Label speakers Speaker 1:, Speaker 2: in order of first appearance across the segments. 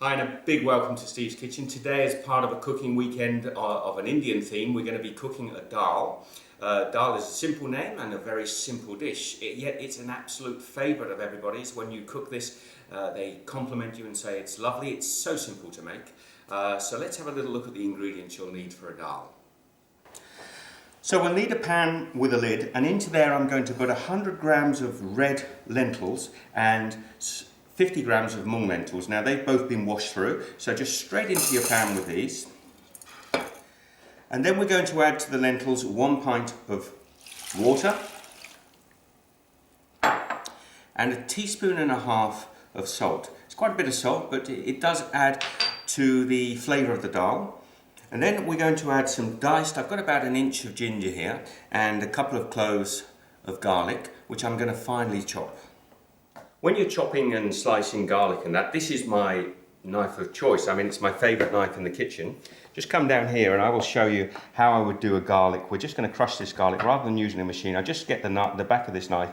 Speaker 1: Hi and a big welcome to Steve's Kitchen. Today, as part of a cooking weekend of an Indian theme, we're going to be cooking a dal. Dal is a simple name and a very simple dish, yet it's an absolute favourite of everybody's. When you cook this, they compliment you and say it's lovely. It's so simple to make. So let's have a little look at the ingredients you'll need for a dal. So we'll need a pan with a lid, and into there I'm going to put 100 grams of red lentils and 50 grams of Moong Lentils. Now they've both been washed through, so just straight into your pan with these. And then we're going to add to the lentils 1 pint of water and 1.5 teaspoons of salt. It's quite a bit of salt, but it does add to the flavour of the dal. And then we're going to add some diced, I've got about 1 inch of ginger here, and a couple of cloves of garlic, which I'm going to finely chop. When you're chopping and slicing garlic and that, this is my knife of choice. I mean, it's my favourite knife in the kitchen. Just come down here and I will show you how I would do a garlic. We're just going to crush this garlic rather than using a machine. I just get the back of this knife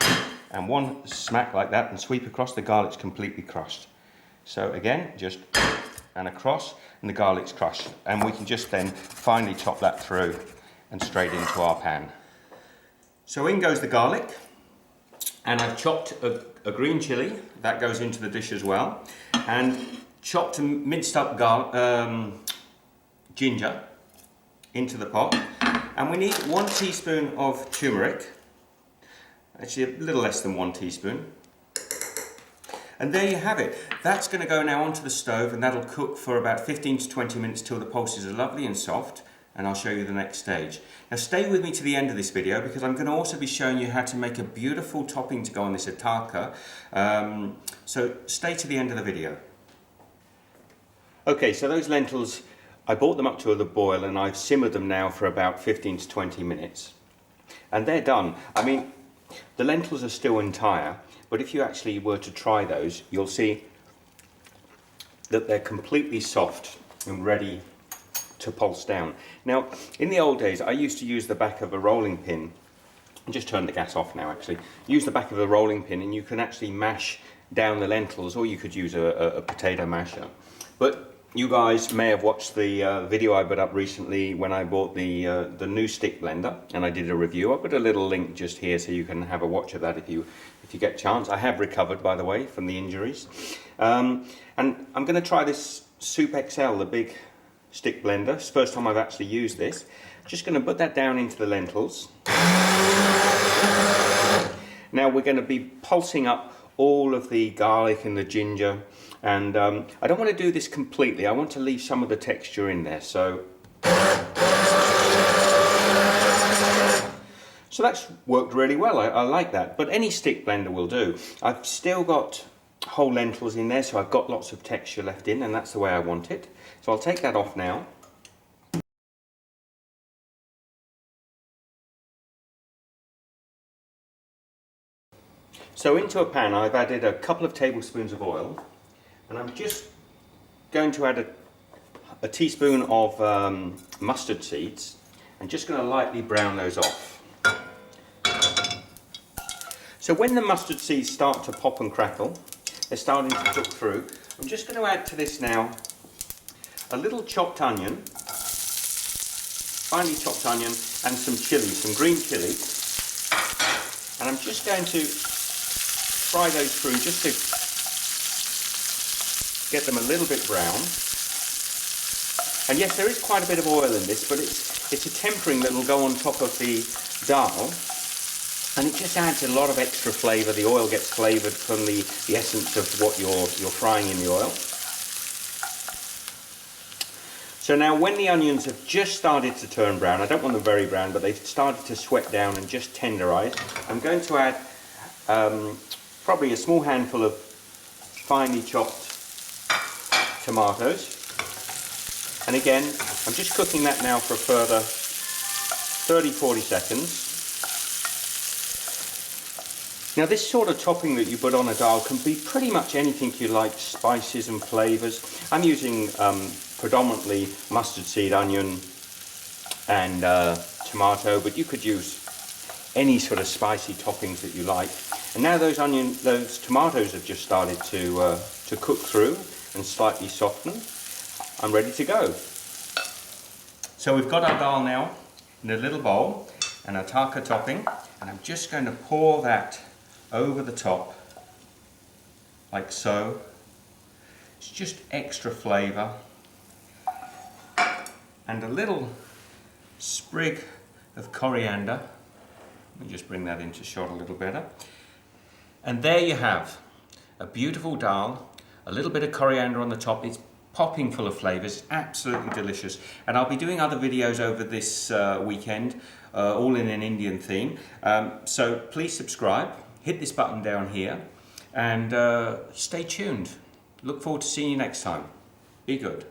Speaker 1: and one smack like that and sweep across. The garlic's completely crushed. So again, just and across, and the garlic's crushed. And we can just then finely chop that through and straight into our pan. So in goes the garlic. And I've chopped a green chilli, that goes into the dish as well, and chopped and minced up ginger into the pot. And we need 1 teaspoon of turmeric, actually a little less than 1 teaspoon. And there you have it. That's going to go now onto the stove, and that'll cook for about 15 to 20 minutes till the pulses are lovely and soft. And I'll show you the next stage. Now stay with me to the end of this video, because I'm going to also be showing you how to make a beautiful topping to go on this Tarka. So stay to the end of the video. Okay, so those lentils, I brought them up to the boil and I've simmered them now for about 15 to 20 minutes. And they're done. I mean, the lentils are still entire, but if you actually were to try those, you'll see that they're completely soft and ready to pulse down. Now, in the old days, I used to use the back of a rolling pin. Just turn the gas off now, actually. Use the back of a rolling pin and you can actually mash down the lentils, or you could use a potato masher. But you guys may have watched the video I put up recently when I bought the new stick blender, and I did a review. I'll put a little link just here so you can have a watch of that if you get a chance. I have recovered, by the way, from the injuries. And I'm going to try this Soup XL, the big stick blender. It's the first time I've actually used this. Just going to put that down into the lentils. Now we're going to be pulsing up all of the garlic and the ginger, and I don't want to do this completely. I want to leave some of the texture in there. So that's worked really well. I like that, but any stick blender will do. I've still got whole lentils in there, so I've got lots of texture left in, and that's the way I want it. So I'll take that off now. So into a pan I've added a couple of tablespoons of oil, and I'm just going to add a teaspoon of mustard seeds, and just going to lightly brown those off. So when the mustard seeds start to pop and crackle, they're starting to cook through, I'm just going to add to this now a little chopped onion, finely chopped onion, and some chilli, some green chilli. And I'm just going to fry those through just to get them a little bit brown. And yes, there is quite a bit of oil in this, but it's a tempering that will go on top of the dal. And it just adds a lot of extra flavour. The oil gets flavoured from the essence of what you're frying in the oil. So now when the onions have just started to turn brown, I don't want them very brown, but they've started to sweat down and just tenderise, I'm going to add probably a small handful of finely chopped tomatoes. And again, I'm just cooking that now for a further 30-40 seconds. Now this sort of topping that you put on a dal can be pretty much anything you like, spices and flavours. I'm using predominantly mustard seed, onion and tomato, but you could use any sort of spicy toppings that you like. And now those tomatoes have just started to cook through and slightly soften. I'm ready to go. So we've got our dal now in a little bowl and our Tarka topping, and I'm just going to pour that over the top like so. It's just extra flavour, and a little sprig of coriander. Let me just bring that into shot a little better. And there you have a beautiful dal, a little bit of coriander on the top. It's popping full of flavours, absolutely delicious. And I'll be doing other videos over this weekend, all in an Indian theme. So please subscribe, hit this button down here, and stay tuned. Look forward to seeing you next time. Be good.